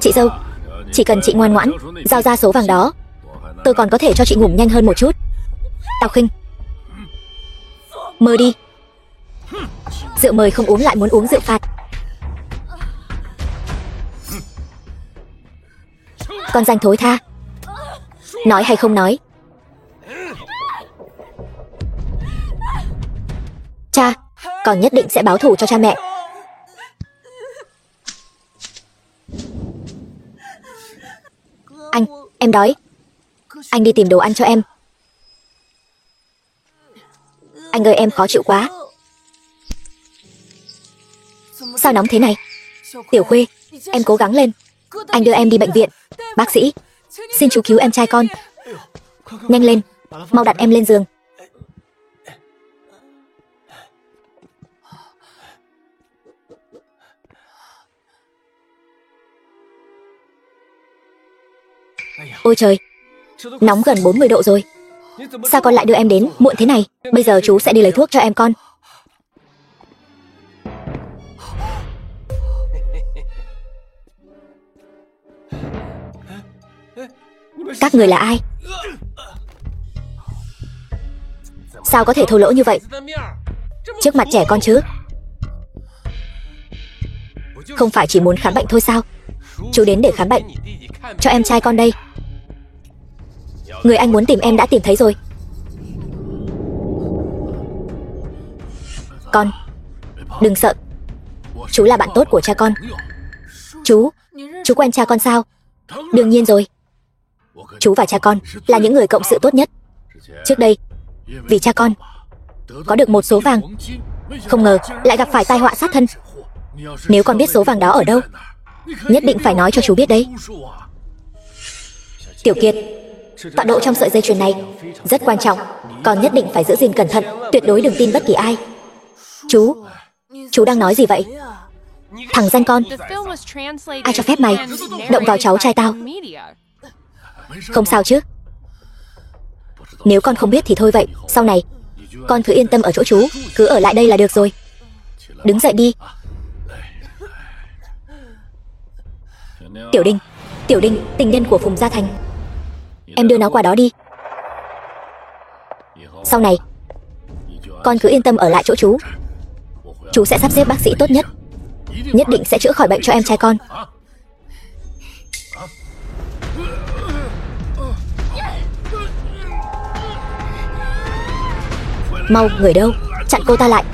Chị dâu, chỉ cần chị ngoan ngoãn giao ra số vàng đó, tôi còn có thể cho chị ngủ nhanh hơn một chút. Tào Khinh, mơ đi. Rượu mời không uống lại muốn uống rượu phạt. Con danh thối tha, nói hay không nói? Cha, con nhất định sẽ báo thù cho cha mẹ. Anh, em đói. Anh đi tìm đồ ăn cho em. Anh ơi, em khó chịu quá. Sao nóng thế này? Tiểu Khuê, em cố gắng lên. Anh đưa em đi bệnh viện. Bác sĩ, xin chú cứu em trai con. Nhanh lên, mau đặt em lên giường. Ôi trời, nóng gần 40 độ rồi. Sao con lại đưa em đến muộn thế này? Bây giờ chú sẽ đi lấy thuốc cho em con. Các người là ai? Sao có thể thô lỗ như vậy? Trước mặt trẻ con chứ? Không phải chỉ muốn khám bệnh thôi sao? Chú đến để khám bệnh cho em trai con đây. Người anh muốn tìm em đã tìm thấy rồi. Con, đừng sợ. Chú là bạn tốt của cha con. Chú quen cha con sao? Đương nhiên rồi. Chú và cha con là những người cộng sự tốt nhất. Trước đây, vì cha con có được một số vàng, không ngờ lại gặp phải tai họa sát thân. Nếu con biết số vàng đó ở đâu, nhất định phải nói cho chú biết đấy. Tiểu Kiệt, tọa độ trong sợi dây chuyền này rất quan trọng. Con nhất định phải giữ gìn cẩn thận, tuyệt đối đừng tin bất kỳ ai. Chú đang nói gì vậy? Thằng danh con, ai cho phép mày động vào cháu trai tao? Không sao chứ? Nếu con không biết thì thôi vậy. Sau này con cứ yên tâm ở chỗ chú, cứ ở lại đây là được rồi. Đứng dậy đi. Tiểu Đinh, tình nhân của Phùng Gia Thành. Em đưa nó qua đó đi. Sau này con cứ yên tâm ở lại chỗ chú. Chú sẽ sắp xếp bác sĩ tốt nhất, nhất định sẽ chữa khỏi bệnh cho em trai con. Mau, người đâu? Chặn cô ta lại.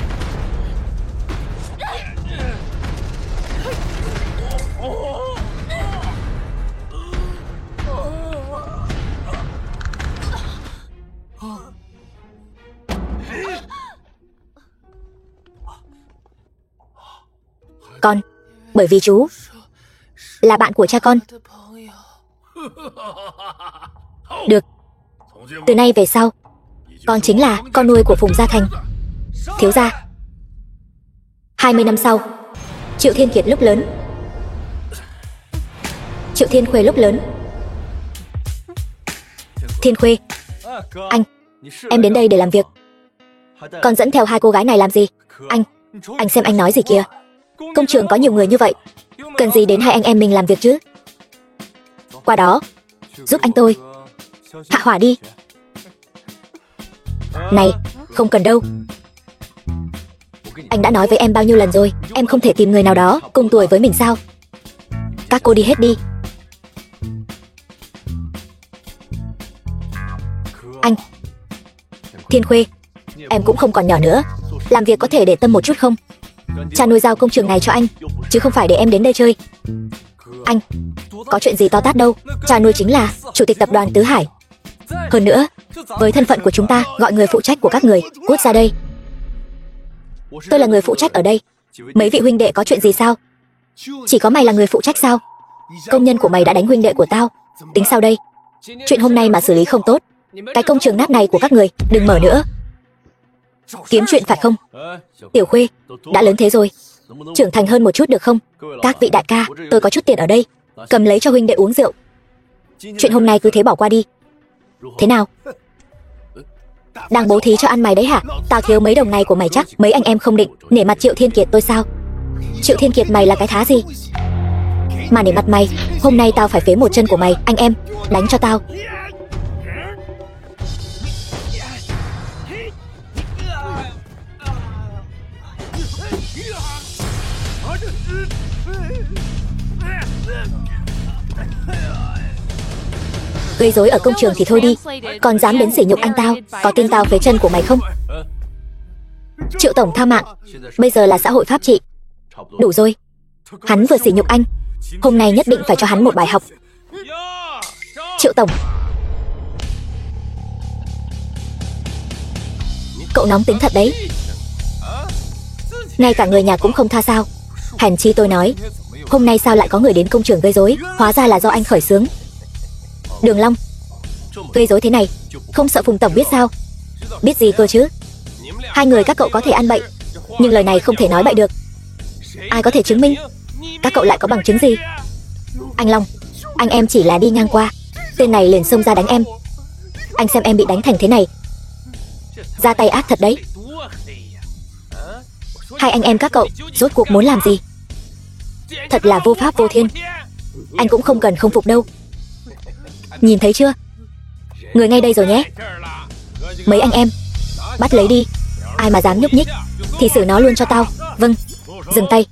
Con, bởi vì chú là bạn của cha con. Được, từ nay về sau con chính là con nuôi của Phùng Gia Thành. Thiếu gia. 20 năm sau, Triệu Thiên Kiệt lúc lớn, Triệu Thiên Khuê lúc lớn. Thiên Khuê, em đến đây để làm việc. Con dẫn theo hai cô gái này làm gì? Anh xem anh nói gì kìa. Công trường có nhiều người như vậy, cần gì đến hai anh em mình làm việc chứ? Qua đó, giúp anh tôi hạ hỏa đi. Này, không cần đâu. Anh đã nói với em bao nhiêu lần rồi, em không thể tìm người nào đó cùng tuổi với mình sao? Các cô đi hết đi. Anh Thiên Khuê, em cũng không còn nhỏ nữa, làm việc có thể để tâm một chút không? Cha nuôi giao công trường này cho anh, chứ không phải để em đến đây chơi. Anh, có chuyện gì to tát đâu. Cha nuôi chính là chủ tịch tập đoàn Tứ Hải. Hơn nữa, với thân phận của chúng ta, gọi người phụ trách của các người cút ra đây. Tôi là người phụ trách ở đây. Mấy vị huynh đệ có chuyện gì sao? Chỉ có mày là người phụ trách sao? Công nhân của mày đã đánh huynh đệ của tao, tính sao đây? Chuyện hôm nay mà xử lý không tốt, cái công trường nát này của các người đừng mở nữa. Kiếm chuyện phải không? Tiểu Khuê, đã lớn thế rồi, trưởng thành hơn một chút được không? Các vị đại ca, tôi có chút tiền ở đây, cầm lấy cho huynh đệ uống rượu. Chuyện hôm nay cứ thế bỏ qua đi. Thế nào? Đang bố thí cho ăn mày đấy hả? Tao thiếu mấy đồng này của mày chắc mấy anh em không định nể mặt Triệu Thiên Kiệt tôi sao? Triệu Thiên Kiệt mày là cái thá gì? Mà nể mặt mày, hôm nay tao phải phế một chân của mày. Anh em, đánh cho tao. Gây rối ở công trường thì thôi đi, còn dám đến sỉ nhục anh tao. Có tin tao phế chân của mày không? Triệu tổng tha mạng, bây giờ là xã hội pháp trị. Đủ rồi, hắn vừa sỉ nhục anh, hôm nay nhất định phải cho hắn một bài học. Triệu tổng, cậu nóng tính thật đấy. Ngay cả người nhà cũng không tha sao? Hèn chi tôi nói, hôm nay sao lại có người đến công trường gây rối? Hóa ra là do anh khởi xướng. Đường Long, gây rối thế này không sợ Phùng tổng biết sao? Biết gì cơ chứ? Hai người các cậu có thể ăn bậy, nhưng lời này không thể nói bậy được. Ai có thể chứng minh? Các cậu lại có bằng chứng gì? Anh Long, anh em chỉ là đi ngang qua, tên này liền xông ra đánh em. Anh xem em bị đánh thành thế này, ra tay ác thật đấy. Hai anh em các cậu rốt cuộc muốn làm gì? Thật là vô pháp vô thiên. Anh cũng không cần không phục đâu. Nhìn thấy chưa? Người ngay đây rồi nhé. Mấy anh em, bắt lấy đi. Ai mà dám nhúc nhích thì xử nó luôn cho tao. Vâng, dừng tay.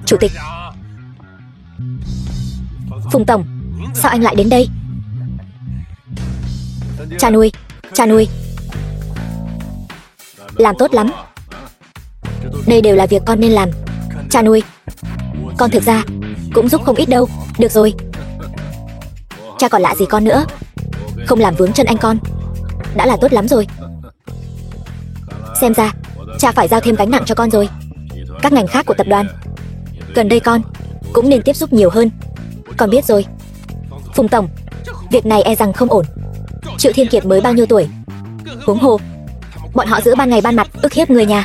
Chủ tịch. Phùng tổng, sao anh lại đến đây? Cha nuôi, cha nuôi. Làm tốt lắm. Đây đều là việc con nên làm. Cha nuôi, con thực ra cũng giúp không ít đâu. Được rồi, cha còn lạ gì con nữa. Không làm vướng chân anh con đã là tốt lắm rồi. Xem ra cha phải giao thêm gánh nặng cho con rồi. Các ngành khác của tập đoàn gần đây con cũng nên tiếp xúc nhiều hơn. Con biết rồi. Phùng tổng, việc này e rằng không ổn. Triệu Thiên Kiệt mới bao nhiêu tuổi? Huống hồ bọn họ giữa ban ngày ban mặt ức hiếp người nhà.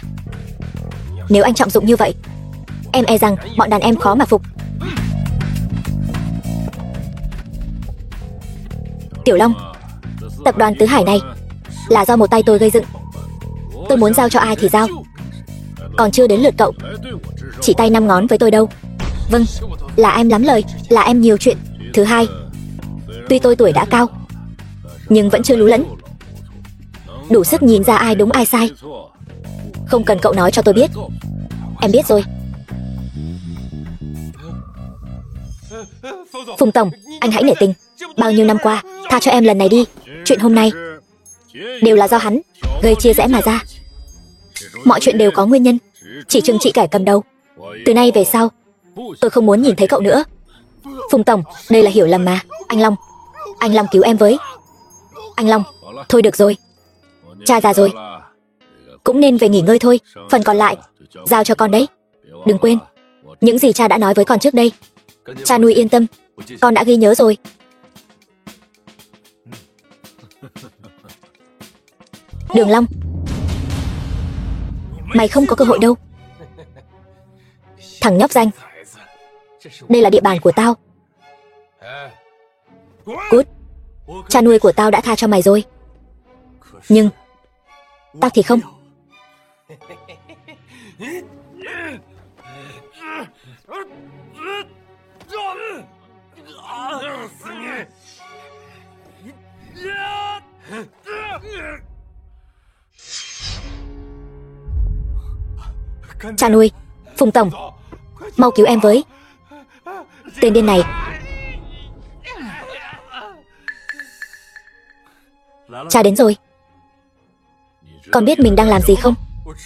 Nếu anh trọng dụng như vậy, em e rằng bọn đàn em khó mà phục. Tiểu Long, tập đoàn Tứ Hải này là do một tay tôi gây dựng. Tôi muốn giao cho ai thì giao. Còn chưa đến lượt cậu chỉ tay 5 ngón với tôi đâu. Vâng, là em lắm lời, là em nhiều chuyện. Thứ hai, tuy tôi tuổi đã cao nhưng vẫn chưa lú lẫn, đủ sức nhìn ra ai đúng ai sai. Không cần cậu nói cho tôi biết, em biết rồi. Phùng tổng, anh hãy nể tình. Bao nhiêu năm qua, tha cho em lần này đi. Chuyện hôm nay đều là do hắn gây chia rẽ mà ra. Mọi chuyện đều có nguyên nhân, chỉ trừng trị kẻ cầm đầu. Từ nay về sau, tôi không muốn nhìn thấy cậu nữa. Phùng tổng, đây là hiểu lầm mà. Anh Long cứu em với. Anh Long, thôi được rồi, cha già rồi, cũng nên về nghỉ ngơi thôi. Phần còn lại giao cho con đấy. Đừng quên những gì cha đã nói với con trước đây. Cha nuôi yên tâm, con đã ghi nhớ rồi. Đường Long, mày không có cơ hội đâu. Thằng nhóc danh, đây là địa bàn của tao. Cút. Cha nuôi của tao đã tha cho mày rồi, nhưng tao thì không. Cha nuôi, Phùng tổng, mau cứu em với. Tên điên này. Cha đến rồi. Con biết mình đang làm gì không?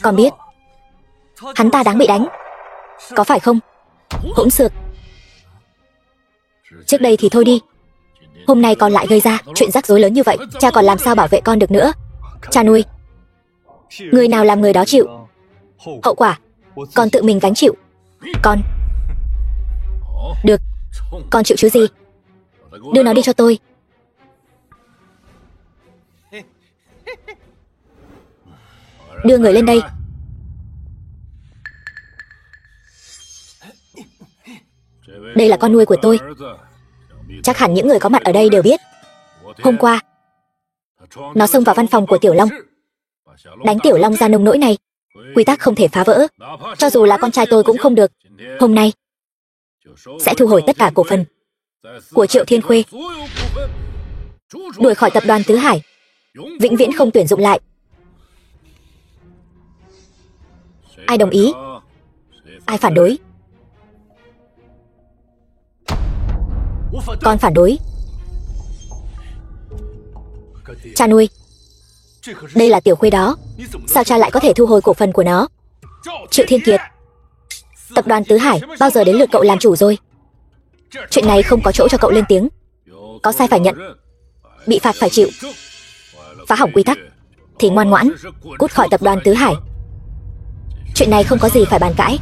Con biết hắn ta đáng bị đánh, có phải không? Hỗn xược. Trước đây thì thôi đi, hôm nay con lại gây ra chuyện rắc rối lớn như vậy, cha còn làm sao bảo vệ con được nữa. Cha nuôi, người nào làm người đó chịu. Hậu quả con tự mình gánh chịu. Con được, con chịu chứ gì. Đưa nó đi cho tôi. Đưa người lên đây. Đây là con nuôi của tôi. Chắc hẳn những người có mặt ở đây đều biết Hôm qua, nó xông vào văn phòng của Tiểu Long, đánh Tiểu Long ra nông nỗi này. Quy tắc không thể phá vỡ. Cho dù là con trai tôi cũng không được. Hôm nay sẽ thu hồi tất cả cổ phần của Triệu Thiên Khuê, đuổi khỏi tập đoàn Tứ Hải, vĩnh viễn không tuyển dụng lại. Ai đồng ý? Ai phản đối? Con phản đối. Cha nuôi, đây là Tiểu Khuê đó, sao cha lại có thể thu hồi cổ phần của nó? Triệu Thiên Kiệt, tập đoàn Tứ Hải bao giờ đến lượt cậu làm chủ rồi? Chuyện này không có chỗ cho cậu lên tiếng. Có sai phải nhận, bị phạt phải chịu. Phá hỏng quy tắc thì ngoan ngoãn cút khỏi tập đoàn Tứ Hải. Chuyện này không có gì phải bàn cãi.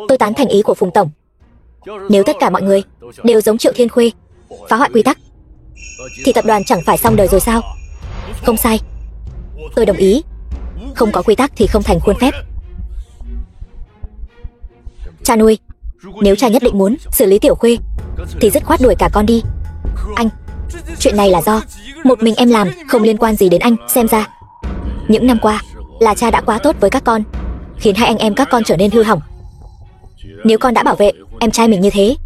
Tôi tán thành ý của Phùng tổng. Nếu tất cả mọi người đều giống Triệu Thiên Khuê, phá hoại quy tắc, thì tập đoàn chẳng phải xong đời rồi sao? Không sai, tôi đồng ý. Không có quy tắc thì không thành khuôn phép. Cha nuôi, nếu cha nhất định muốn xử lý Tiểu Khuê thì dứt khoát đuổi cả con đi. Anh, chuyện này là do một mình em làm, không liên quan gì đến anh. Xem ra những năm qua là cha đã quá tốt với các con, khiến hai anh em các con trở nên hư hỏng. Nếu con đã bảo vệ em trai mình như thế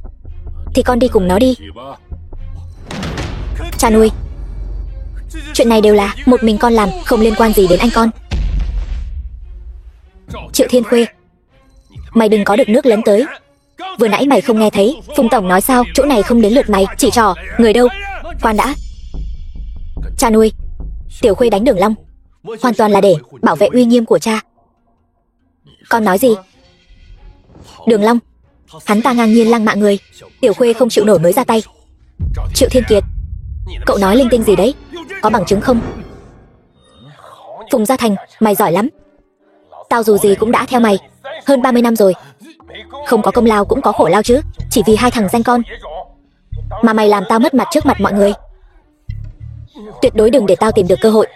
thì con đi cùng nó đi. Cha nuôi, chuyện này đều là một mình con làm, không liên quan gì đến anh con. Triệu Thiên Khuê, mày đừng có được nước lấn tới. Vừa nãy mày không nghe thấy Phùng tổng nói sao? Chỗ này không đến lượt mày chỉ trỏ. Người đâu? Khoan đã. Cha nuôi, Tiểu Khuê đánh Đường Long hoàn toàn là để bảo vệ uy nghiêm của cha. Con nói gì? Đường Long, hắn ta ngang nhiên lăng mạ người, Tiểu Khuê không chịu nổi mới ra tay. Triệu Thiên Kiệt, cậu nói linh tinh gì đấy? Có bằng chứng không? Phùng Gia Thành, mày giỏi lắm. Tao dù gì cũng đã theo mày hơn 30 năm rồi. Không có công lao cũng có khổ lao chứ. Chỉ vì hai thằng danh con mà mày làm tao mất mặt trước mặt mọi người. Tuyệt đối đừng để tao tìm được cơ hội.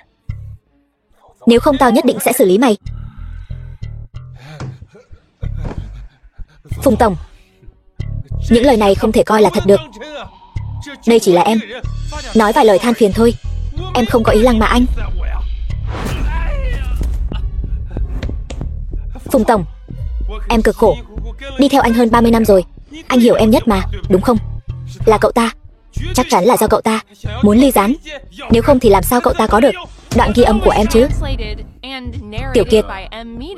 Nếu không tao nhất định sẽ xử lý mày. Phùng tổng, những lời này không thể coi là thật được. Đây chỉ là em nói vài lời than phiền thôi. Em không có ý lăng mạ anh. Phùng tổng, em cực khổ đi theo anh hơn 30 năm rồi. Anh hiểu em nhất mà, đúng không? Là cậu ta, chắc chắn là do cậu ta muốn ly gián. Nếu không thì làm sao cậu ta có được đoạn ghi âm của em chứ? Tiểu Kiệt,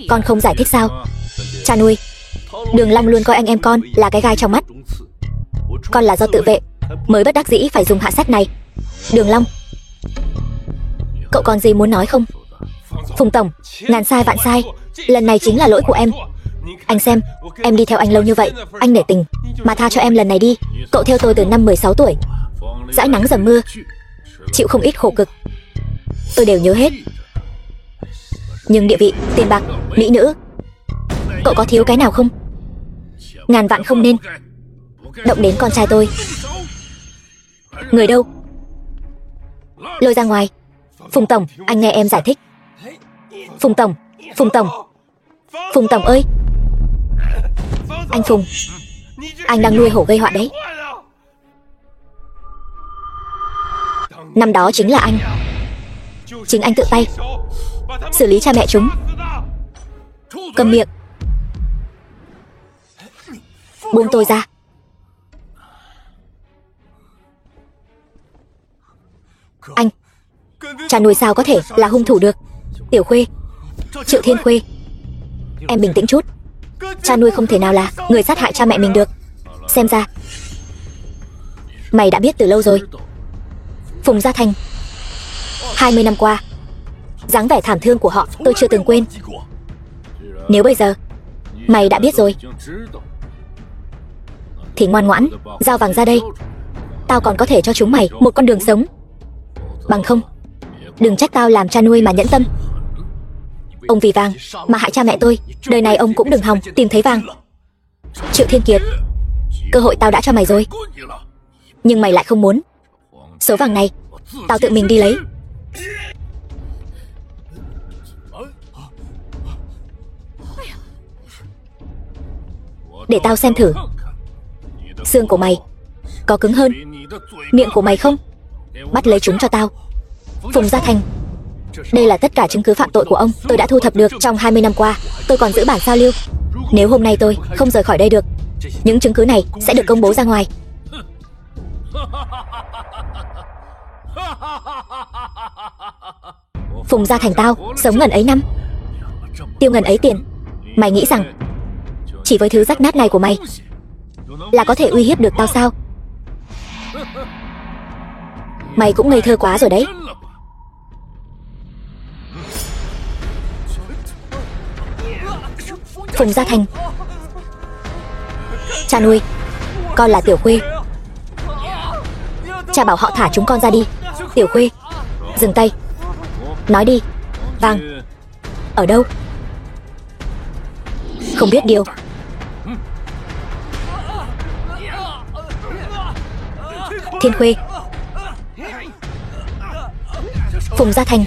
con không giải thích sao? Cha nuôi, Đường Long luôn coi anh em con là cái gai trong mắt. Con là do tự vệ mới bất đắc dĩ phải dùng hạ sách này. Đường Long, cậu còn gì muốn nói không? Phùng tổng, ngàn sai vạn sai, lần này chính là lỗi của em. Anh xem, em đi theo anh lâu như vậy, anh nể tình mà tha cho em lần này đi. Cậu theo tôi từ năm 16 tuổi, dãi nắng dầm mưa, chịu không ít khổ cực, tôi đều nhớ hết. Nhưng địa vị, tiền bạc, mỹ nữ, cậu có thiếu cái nào không? Ngàn vạn không nên động đến con trai tôi. Người đâu? Lôi ra ngoài. Phùng tổng, anh nghe em giải thích. Phùng tổng, Phùng tổng, Phùng tổng ơi. Anh Phùng, anh đang nuôi hổ gây họa đấy. Năm đó chính là anh, chính anh tự tay xử lý cha mẹ chúng. Cầm miệng, buông tôi ra. Anh, cha nuôi sao có thể là hung thủ được? Tiểu Khuê, Triệu Thiên Khuê, em bình tĩnh chút. Cha nuôi không thể nào là người sát hại cha mẹ mình được. Xem ra mày đã biết từ lâu rồi. Phùng Gia Thành, 20 năm qua, dáng vẻ thảm thương của họ tôi chưa từng quên. Nếu bây giờ mày đã biết rồi thì ngoan ngoãn giao vàng ra đây. Tao còn có thể cho chúng mày một con đường sống. Bằng không, đừng trách tao làm cha nuôi mà nhẫn tâm. Ông vì vàng mà hại cha mẹ tôi, đời này ông cũng đừng hòng tìm thấy vàng. Triệu Thiên Kiệt, cơ hội tao đã cho mày rồi, nhưng mày lại không muốn. Số vàng này tao tự mình đi lấy. Để tao xem thử xương của mày Có cứng hơn miệng của mày không? Bắt lấy chúng cho tao. Phùng Gia Thành, đây là tất cả chứng cứ phạm tội của ông. Tôi đã thu thập được trong 20 năm qua. Tôi còn giữ bản sao lưu. Nếu hôm nay tôi không rời khỏi đây được, những chứng cứ này sẽ được công bố ra ngoài. Phùng Gia Thành tao sống ngần ấy năm, tiêu ngần ấy tiền. Mày nghĩ rằng chỉ với thứ rách nát này của mày là có thể uy hiếp được tao sao? Mày cũng ngây thơ quá rồi đấy. Phùng Gia Thành, cha nuôi, con là Tiểu Khuê. Cha bảo họ thả chúng con ra đi. Tiểu Khuê, dừng tay. Nói đi. Vàng ở đâu? Không biết điều. Thiên Khuê, Phùng Gia Thành,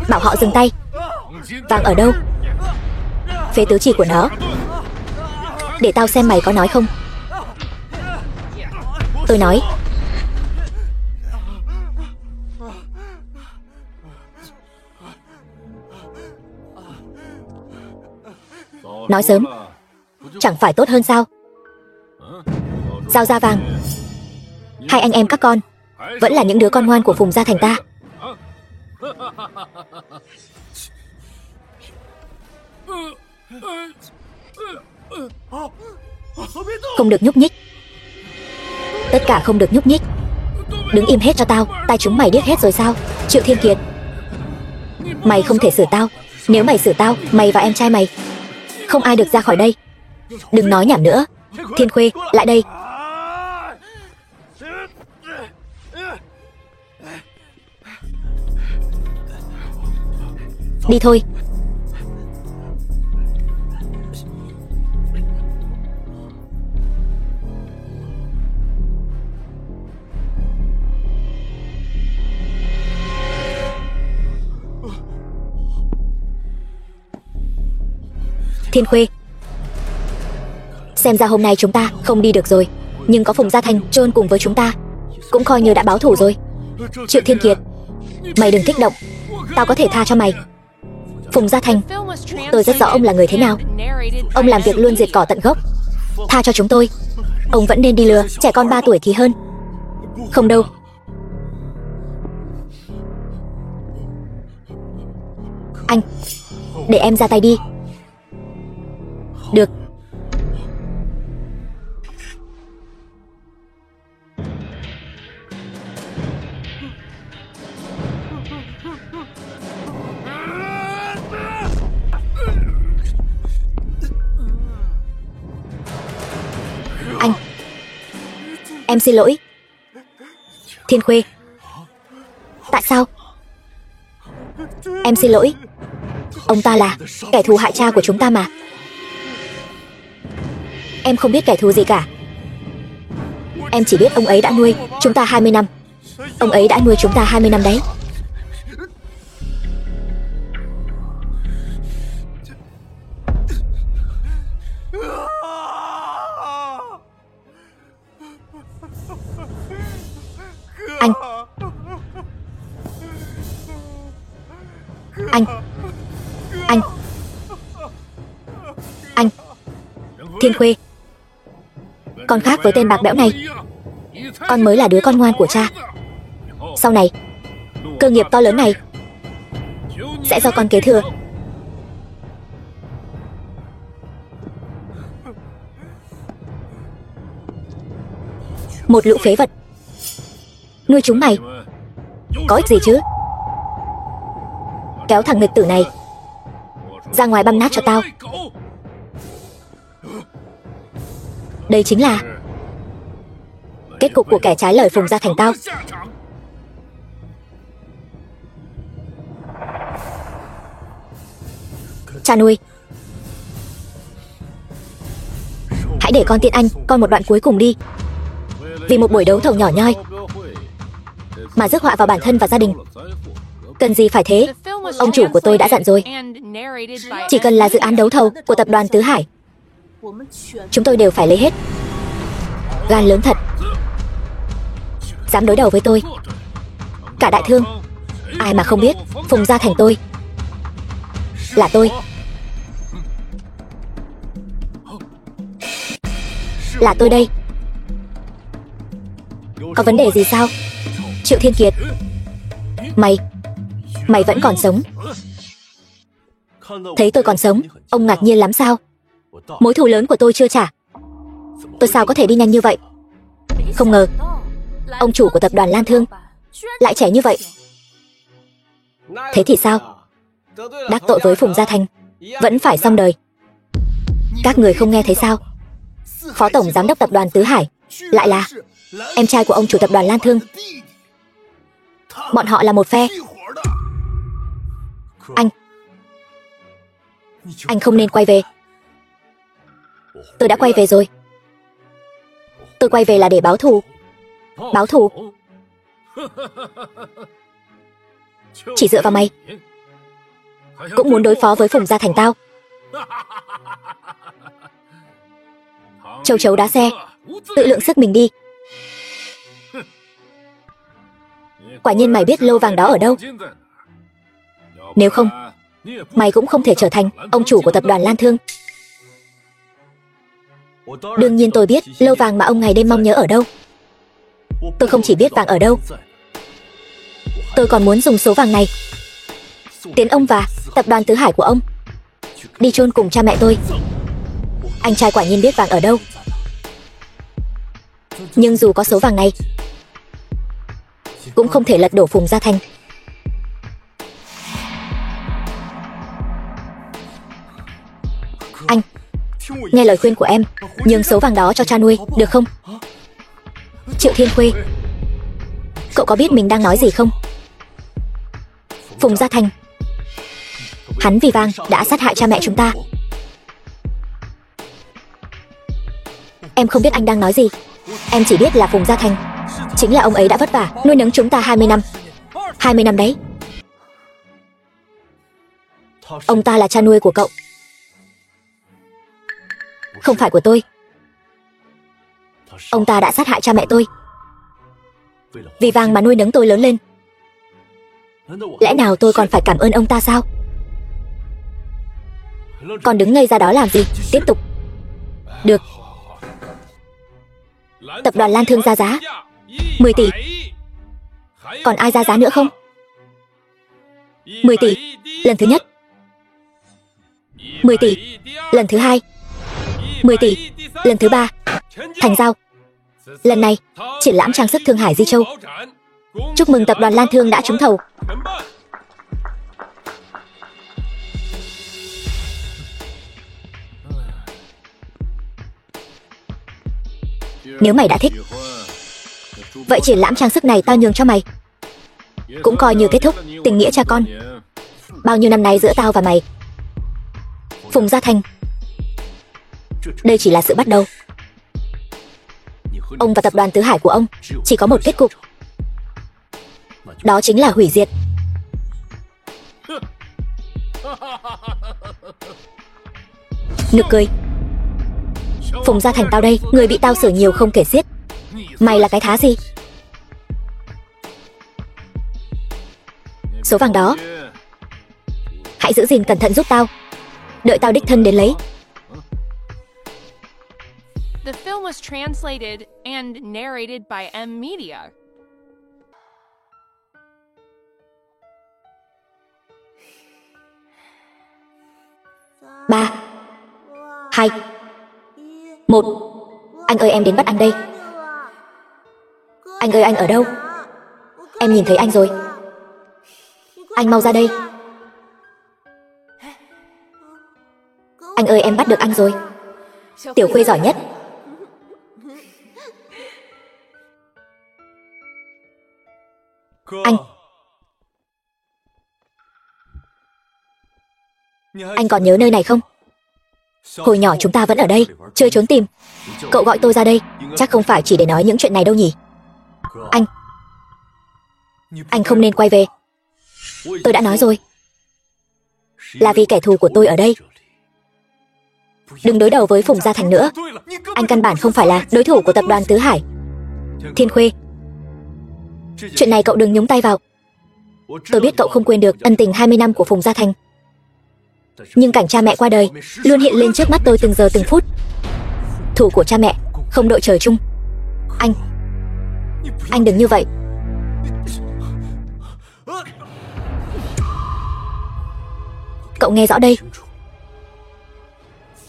bảo họ dừng tay. Vàng ở đâu? Phế tứ chỉ của nó. Để tao xem mày có nói không. Tôi nói. Nói sớm chẳng phải tốt hơn sao? Giao ra vàng. Hai anh em các con vẫn là những đứa con ngoan của Phùng Gia Thành ta. Không được nhúc nhích. Tất cả không được nhúc nhích. Đứng im hết cho tao. Tai chúng mày điếc hết rồi sao? Triệu Thiên Kiệt, mày không thể xử tao. Nếu mày xử tao, mày và em trai mày không ai được ra khỏi đây. Đừng nói nhảm nữa. Thiên Khuê, lại đây. Đi thôi. Thiên Khuê, xem ra hôm nay chúng ta không đi được rồi. Nhưng có Phùng Gia Thành chôn cùng với chúng ta, cũng coi như đã báo thù rồi. Triệu Thiên Kiệt, mày đừng kích động. Tao có thể tha cho mày. Phùng Gia Thành, tôi rất rõ ông là người thế nào. Ông làm việc luôn diệt cỏ tận gốc. Tha cho chúng tôi. Ông vẫn nên đi lừa trẻ con 3 tuổi thì hơn. Không đâu. Anh, để em ra tay đi. Được. Anh, em xin lỗi. Thiên Khuê, tại sao? Em xin lỗi. Ông ta là kẻ thù hại cha của chúng ta mà. Em không biết kẻ thù gì cả. Em chỉ biết ông ấy đã nuôi chúng ta 20 năm. Ông ấy đã nuôi chúng ta 20 năm đấy. Anh, anh, anh, anh. Thiên Khuê, con khác với tên bạc bẽo này. Con mới là đứa con ngoan của cha. Sau này, cơ nghiệp to lớn này sẽ do con kế thừa. Một lũ phế vật, nuôi chúng mày có ích gì chứ? Kéo thằng nghịch tử này ra ngoài băm nát cho tao. Đây chính là kết cục của kẻ trái lời Phùng Gia Thành tao. Cha nuôi, hãy để con tiễn anh con một đoạn cuối cùng đi. Vì một buổi đấu thầu nhỏ nhoi mà rước họa vào bản thân và gia đình, cần gì phải thế? Ông chủ của tôi đã dặn rồi. Chỉ cần là dự án đấu thầu của tập đoàn Tứ Hải, chúng tôi đều phải lấy hết. Gan lớn thật. dám đối đầu với tôi. Cả Đại Thương, ai mà không biết Phùng Gia Thành tôi. Là tôi. Là tôi đây. Có vấn đề gì sao? Triệu Thiên Kiệt, Mày vẫn còn sống. Thấy tôi còn sống, ông ngạc nhiên lắm sao? Mối thù lớn của tôi chưa trả. Tôi sao có thể đi nhanh như vậy? Không ngờ ông chủ của tập đoàn Lan Thương lại trẻ như vậy. Thế thì sao? Đắc tội với Phùng Gia Thành vẫn phải xong đời. Các người không nghe thấy sao? Phó tổng giám đốc tập đoàn Tứ Hải lại là em trai của ông chủ tập đoàn Lan Thương. Bọn họ là một phe. Anh không nên quay về. Tôi đã quay về rồi. Tôi quay về là để báo thù. Báo thù? Chỉ dựa vào mày cũng muốn đối phó với Phùng Gia Thành tao? Châu chấu đá xe, tự lượng sức mình đi. Quả nhiên mày biết lô vàng đó ở đâu. Nếu không, mày cũng không thể trở thành ông chủ của tập đoàn Lan Thương. Đương nhiên tôi biết lô vàng mà ông ngày đêm mong nhớ ở đâu. Tôi không chỉ biết vàng ở đâu, tôi còn muốn dùng số vàng này tiến ông và tập đoàn Tứ Hải của ông đi chôn cùng cha mẹ tôi. Anh trai quả nhiên biết vàng ở đâu. Nhưng dù có số vàng này, cũng không thể lật đổ Phùng Gia Thành. Anh, nghe lời khuyên của em, nhường số vàng đó cho cha nuôi, được không? Triệu Thiên Khuê, cậu có biết mình đang nói gì không? Phùng Gia Thành, hắn vì vàng đã sát hại cha mẹ chúng ta. Em không biết anh đang nói gì. Em chỉ biết là Phùng Gia Thành chính là ông ấy đã vất vả nuôi nấng chúng ta 20 năm. 20 năm đấy. Ông ta là cha nuôi của cậu, không phải của tôi. Ông ta đã sát hại cha mẹ tôi, vì vàng mà nuôi nấng tôi lớn lên. Lẽ nào tôi còn phải cảm ơn ông ta sao? Còn đứng ngây ra đó làm gì? Tiếp tục. Được. Tập đoàn Lan Thương ra giá 10 tỷ. Còn ai ra giá nữa không? 10 tỷ lần thứ nhất, 10 tỷ lần thứ hai, 10 tỷ lần thứ ba. Thành giao. Lần này triển lãm trang sức Thương Hải Di Châu. Chúc mừng tập đoàn Lan Thương đã trúng thầu. Nếu mày đã thích, vậy triển lãm trang sức này tao nhường cho mày. Cũng coi như kết thúc tình nghĩa cha con bao nhiêu năm nay giữa tao và mày. Phùng Gia Thành, đây chỉ là sự bắt đầu. Ông và tập đoàn Tứ Hải của ông chỉ có một kết cục, đó chính là hủy diệt. Nực cười. Phùng Gia Thành tao đây, người bị tao xử nhiều không kể xiết. Mày là cái thá gì? Số vàng đó hãy giữ gìn cẩn thận giúp tao, đợi tao đích thân đến lấy. The film was translated and narrated by M Media. Ba, 2, 1. Anh ơi, em đến bắt anh đây. Anh ơi, anh ở đâu? Em nhìn thấy anh rồi. Anh mau ra đây. Anh ơi, em bắt được anh rồi. Tiểu Khuê giỏi nhất. Anh còn nhớ nơi này không? Hồi nhỏ chúng ta vẫn ở đây chơi trốn tìm. Cậu gọi tôi ra đây chắc không phải chỉ để nói những chuyện này đâu nhỉ? Anh không nên quay về. Tôi đã nói rồi, là vì kẻ thù của tôi ở đây. Đừng đối đầu với Phùng Gia Thành nữa. Anh căn bản không phải là đối thủ của tập đoàn Tứ Hải. Thiên Khuê, Chuyện này cậu đừng nhúng tay vào. Tôi biết cậu không quên được ân tình 20 năm của Phùng Gia Thành. Nhưng cảnh cha mẹ qua đời luôn hiện lên trước mắt tôi từng giờ từng phút. Thù của cha mẹ không đội trời chung. Anh đừng như vậy. Cậu nghe rõ đây.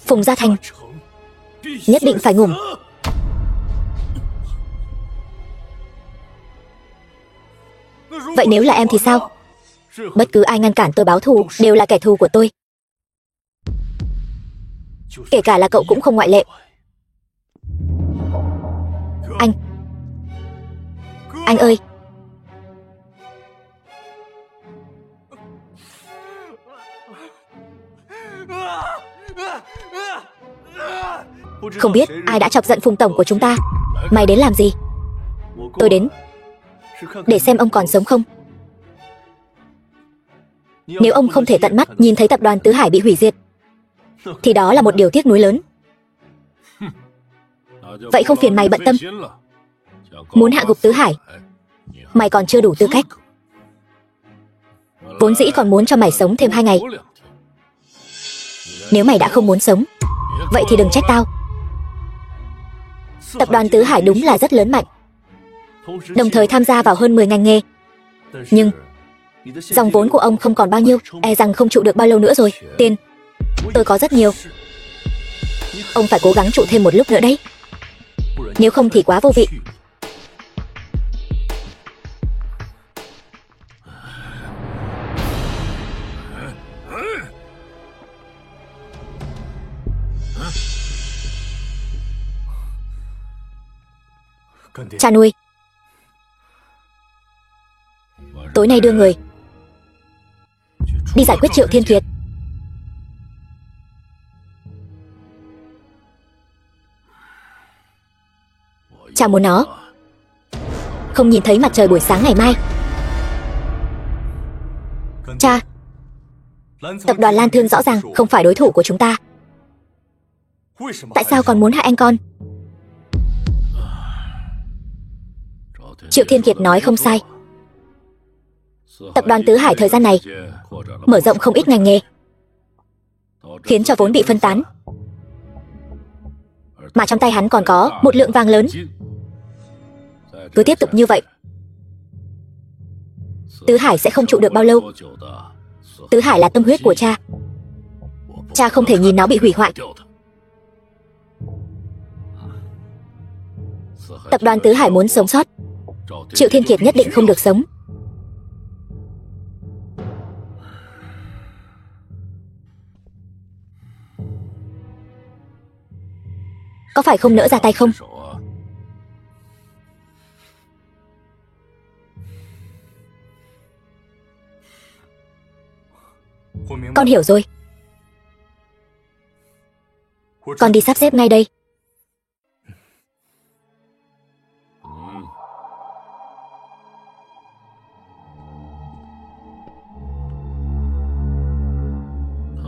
Phùng Gia Thành nhất định phải ngủm. Vậy nếu là em thì sao? Bất cứ ai ngăn cản tôi báo thù đều là kẻ thù của tôi. Kể cả là cậu cũng không ngoại lệ. Anh ơi. Không biết ai đã chọc giận Phùng tổng của chúng ta. Mày đến làm gì? Tôi đến để xem ông còn sống không. Nếu ông không thể tận mắt nhìn thấy tập đoàn Tứ Hải bị hủy diệt thì đó là một điều tiếc nuối lớn. Vậy không phiền mày bận tâm. Muốn hạ gục Tứ Hải, mày còn chưa đủ tư cách. Vốn dĩ còn muốn cho mày sống thêm 2 ngày. Nếu mày đã không muốn sống, vậy thì đừng trách tao. Tập đoàn Tứ Hải đúng là rất lớn mạnh, đồng thời tham gia vào hơn 10 ngành nghề. Nhưng dòng vốn của ông không còn bao nhiêu, e rằng không trụ được bao lâu nữa rồi. Tiền tôi có rất nhiều. Ông phải cố gắng trụ thêm một lúc nữa đấy. Nếu không thì quá vô vị. Cha nuôi, tối nay đưa người đi giải quyết Triệu Thiên Kiệt. Cha muốn nó không nhìn thấy mặt trời buổi sáng ngày mai. Cha, tập đoàn Lan Thương rõ ràng không phải đối thủ của chúng ta. Tại sao còn muốn hại anh con? Triệu Thiên Kiệt nói không sai. Tập đoàn Tứ Hải thời gian này mở rộng không ít ngành nghề, khiến cho vốn bị phân tán. Mà trong tay hắn còn có một lượng vàng lớn. Cứ tiếp tục như vậy, Tứ Hải sẽ không trụ được bao lâu. Tứ Hải là tâm huyết của cha. Cha không thể nhìn nó bị hủy hoại. Tập đoàn Tứ Hải muốn sống sót, Triệu Thiên Kiệt nhất định không được sống. Có phải không nỡ ra tay không? Con hiểu rồi. Con đi sắp xếp ngay đây.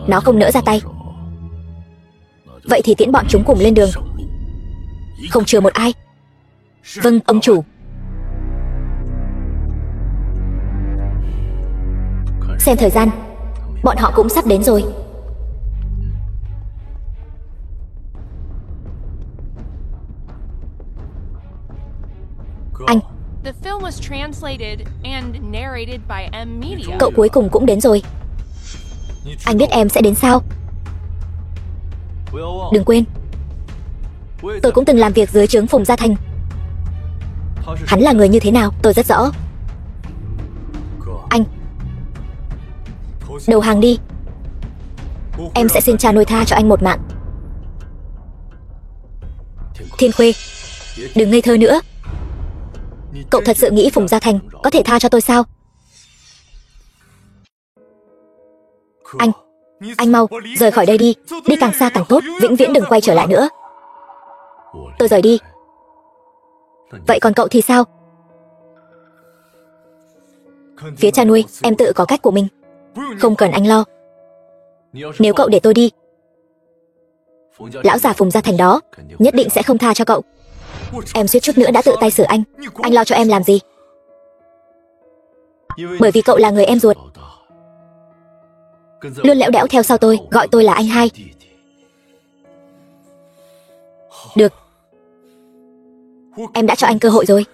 Nó không nỡ ra tay, vậy thì tiễn bọn chúng cùng lên đường, không chừa một ai. Vâng, ông chủ. Xem thời gian, bọn họ cũng sắp đến rồi. Anh. The film was translated and narrated by M Media. Cậu cuối cùng cũng đến rồi. Anh biết em sẽ đến sao? Đừng quên, tôi cũng từng làm việc dưới trướng Phùng Gia Thành. Hắn là người như thế nào tôi rất rõ. Anh đầu hàng đi. Em sẽ xin cha nuôi tha cho anh một mạng. Thiên Khuê, đừng ngây thơ nữa. Cậu thật sự nghĩ Phùng Gia Thành có thể tha cho tôi sao? Anh mau rời khỏi đây đi. Đi càng xa càng tốt, vĩnh viễn đừng quay trở lại nữa. Tôi rời đi. Vậy còn cậu thì sao? Phía cha nuôi, em tự có cách của mình, không cần anh lo. Nếu cậu để tôi đi, lão già Phùng Gia Thành đó nhất định sẽ không tha cho cậu. Em suýt chút nữa đã tự tay xử anh. Anh lo cho em làm gì? Bởi vì cậu là người em ruột, luôn lẽo đẽo theo sau tôi, gọi tôi là anh hai. Được, em đã cho anh cơ hội rồi.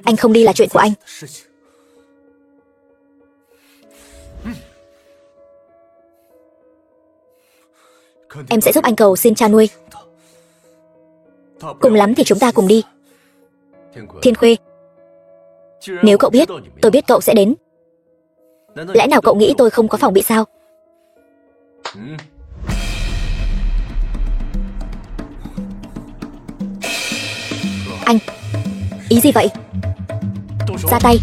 Anh không đi là chuyện của anh. Em sẽ giúp anh cầu xin cha nuôi. Cùng lắm thì chúng ta cùng đi. Thiên Khuê, nếu cậu biết, tôi biết cậu sẽ đến. Lẽ nào cậu nghĩ tôi không có phòng bị sao? Anh, ý gì vậy? Ra tay.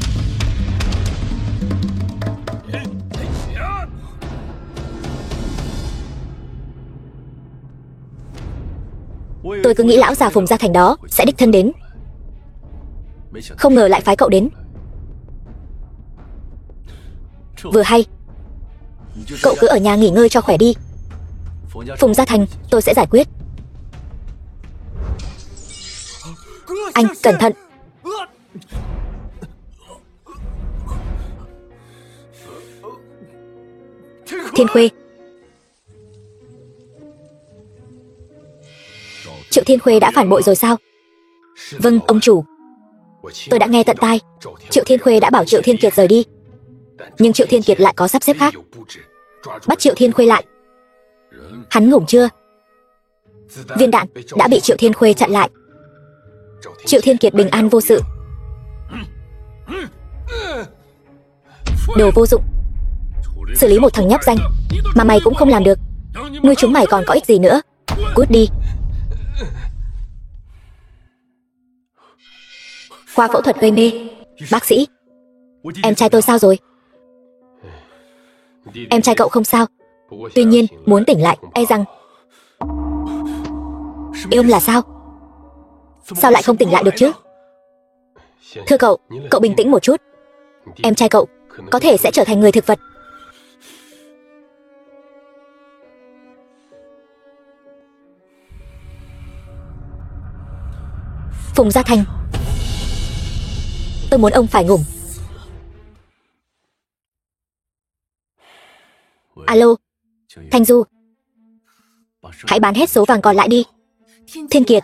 Tôi cứ nghĩ lão già Phùng Gia Thành đó sẽ đích thân đến, không ngờ lại phái cậu đến. Vừa hay, cậu cứ ở nhà nghỉ ngơi cho khỏe đi. Phùng Gia Thành tôi sẽ giải quyết. Anh cẩn thận. Thiên Khuê. Triệu Thiên Khuê đã phản bội rồi sao? Vâng, ông chủ. Tôi đã nghe tận tai. Triệu Thiên Khuê đã bảo Triệu Thiên Kiệt rời đi, nhưng Triệu Thiên Kiệt lại có sắp xếp khác. Bắt Triệu Thiên Khuê lại. Hắn ngủ chưa? Viên đạn đã bị Triệu Thiên Khuê chặn lại. Triệu Thiên Kiệt bình an vô sự. Đồ vô dụng. Xử lý một thằng nhóc danh mà mày cũng không làm được, nuôi chúng mày còn có ích gì nữa. Cút đi. Khoa phẫu thuật gây mê. Bác sĩ, em trai tôi sao rồi? Em trai cậu không sao, tuy nhiên muốn tỉnh lại e rằng. Ôm là sao? Sao lại không tỉnh lại được chứ? Thưa cậu, cậu bình tĩnh một chút. Em trai cậu có thể sẽ trở thành người thực vật. Phùng Gia Thành, tôi muốn ông phải ngủm. Alo, Thanh Du, hãy bán hết số vàng còn lại đi. Thiên Kiệt,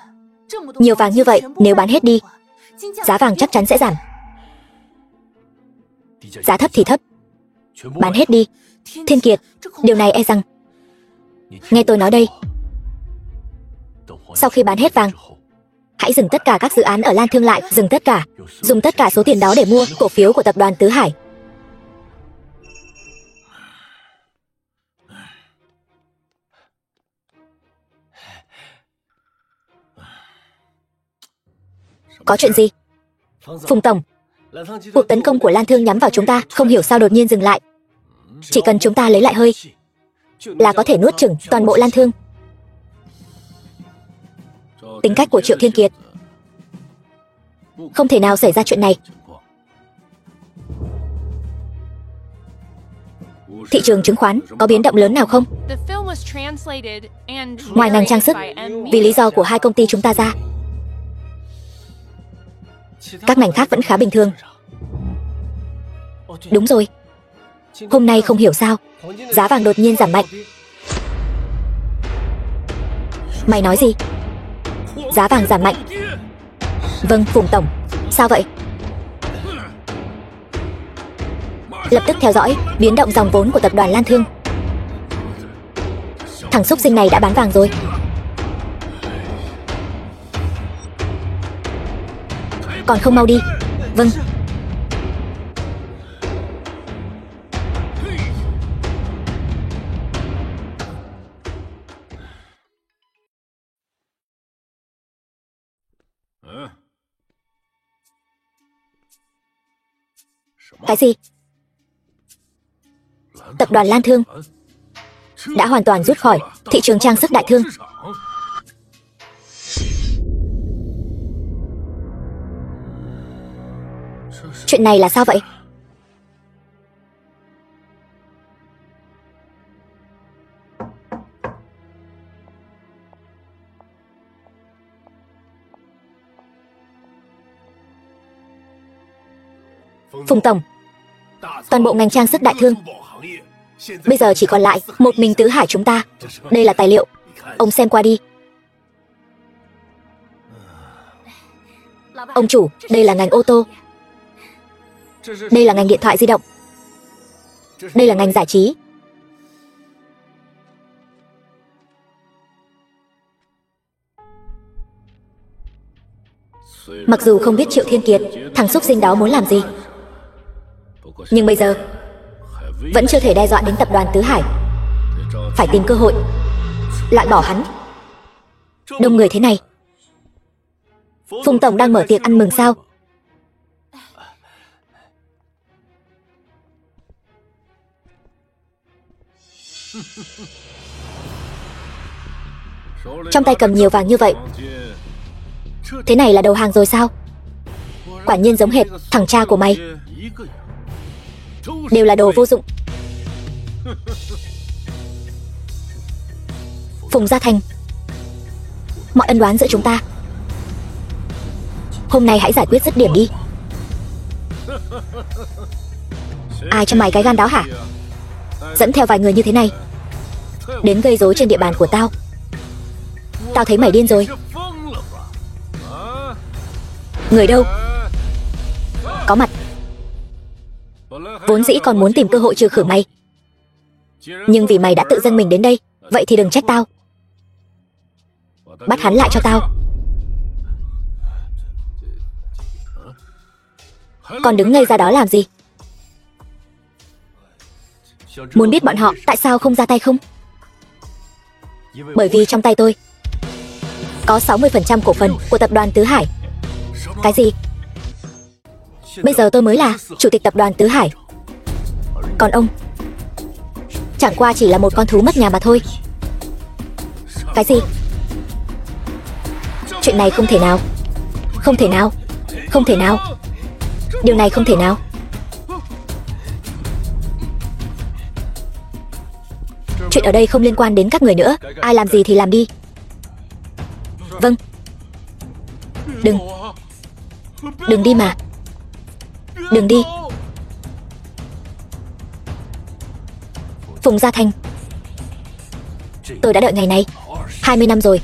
nhiều vàng như vậy nếu bán hết đi, giá vàng chắc chắn sẽ giảm. Giá thấp thì thấp, bán hết đi. Thiên Kiệt, điều này e rằng. Nghe tôi nói đây, sau khi bán hết vàng, hãy dừng tất cả các dự án ở Lan Thương lại, dừng tất cả. Dùng tất cả số tiền đó để mua cổ phiếu của tập đoàn Tứ Hải. Có chuyện gì? Phùng Tổng, cuộc tấn công của Lan Thương nhắm vào chúng ta, không hiểu sao đột nhiên dừng lại. Chỉ cần chúng ta lấy lại hơi là có thể nuốt chửng toàn bộ Lan Thương. Tính cách của Triệu Thiên Kiệt, không thể nào xảy ra chuyện này. Thị trường chứng khoán có biến động lớn nào không? Ngoài ngành trang sức, vì lý do của hai công ty chúng ta ra, các ngành khác vẫn khá bình thường. Đúng rồi, hôm nay không hiểu sao giá vàng đột nhiên giảm mạnh. Mày nói gì? Giá vàng giảm mạnh? Vâng, Phùng Tổng, sao vậy? Lập tức theo dõi biến động dòng vốn của tập đoàn Lan Thương. Thằng xúc sinh này đã bán vàng rồi. Còn không mau đi. Vâng. Cái gì? Tập đoàn Lan Thương đã hoàn toàn rút khỏi thị trường trang sức đại thương. Chuyện này là sao vậy? Phùng Tổng, toàn bộ ngành trang sức đại thương. Bây giờ chỉ còn lại một mình Tứ Hải chúng ta. Đây là tài liệu, ông xem qua đi. Ông chủ, đây là ngành ô tô. Đây là ngành điện thoại di động. Đây là ngành giải trí. Mặc dù không biết Triệu Thiên Kiệt, thằng xúc sinh đó muốn làm gì, nhưng bây giờ vẫn chưa thể đe dọa đến tập đoàn Tứ Hải. Phải tìm cơ hội loại bỏ hắn. Đông người thế này, Phùng tổng đang mở tiệc ăn mừng sao? Trong tay cầm nhiều vàng như vậy, thế này là đầu hàng rồi sao? Quả nhiên giống hệt thằng cha của mày. Đều là đồ vô dụng. Phùng Gia Thành, mọi ân oán giữa chúng ta hôm nay hãy giải quyết dứt điểm đi. Ai cho mày cái gan đó hả? Dẫn theo vài người như thế này đến gây rối trên địa bàn của tao. Tao thấy mày điên rồi. Người đâu? Có mặt. Vốn dĩ còn muốn tìm cơ hội trừ khử mày, nhưng vì mày đã tự dâng mình đến đây, vậy thì đừng trách tao. Bắt hắn lại cho tao. Còn đứng ngây ra đó làm gì? Muốn biết bọn họ tại sao không ra tay không? Bởi vì trong tay tôi có 60% cổ phần của tập đoàn Tứ Hải. Cái gì? Bây giờ tôi mới là chủ tịch tập đoàn Tứ Hải, còn ông chẳng qua chỉ là một con thú mất nhà mà thôi. Cái gì? Chuyện này không thể nào. Không thể nào. Không thể nào. Điều này không thể nào. Chuyện ở đây không liên quan đến các người nữa. Ai làm gì thì làm đi. Vâng. Đừng đi mà. Đừng đi. Phùng Gia Thành, tôi đã đợi ngày này 20 năm rồi.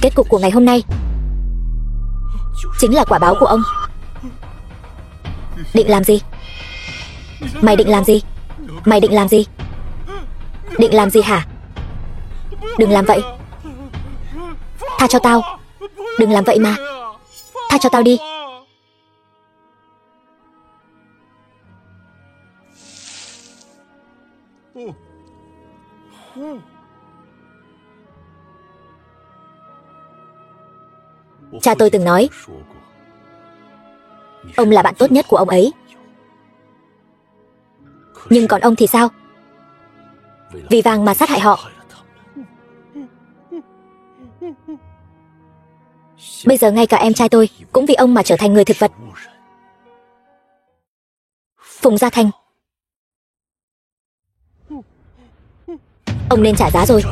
Kết cục của ngày hôm nay chính là quả báo của ông. Định làm gì? Mày định làm gì? Mày định làm gì? Định làm gì hả? Đừng làm vậy. Tha cho tao. Đừng làm vậy mà. Tha cho tao đi. Cha tôi từng nói ông là bạn tốt nhất của ông ấy. Nhưng còn ông thì sao? Vì vàng mà sát hại họ. Bây giờ ngay cả em trai tôi cũng vì ông mà trở thành người thực vật. Phùng Gia Thành, ông nên trả giá rồi.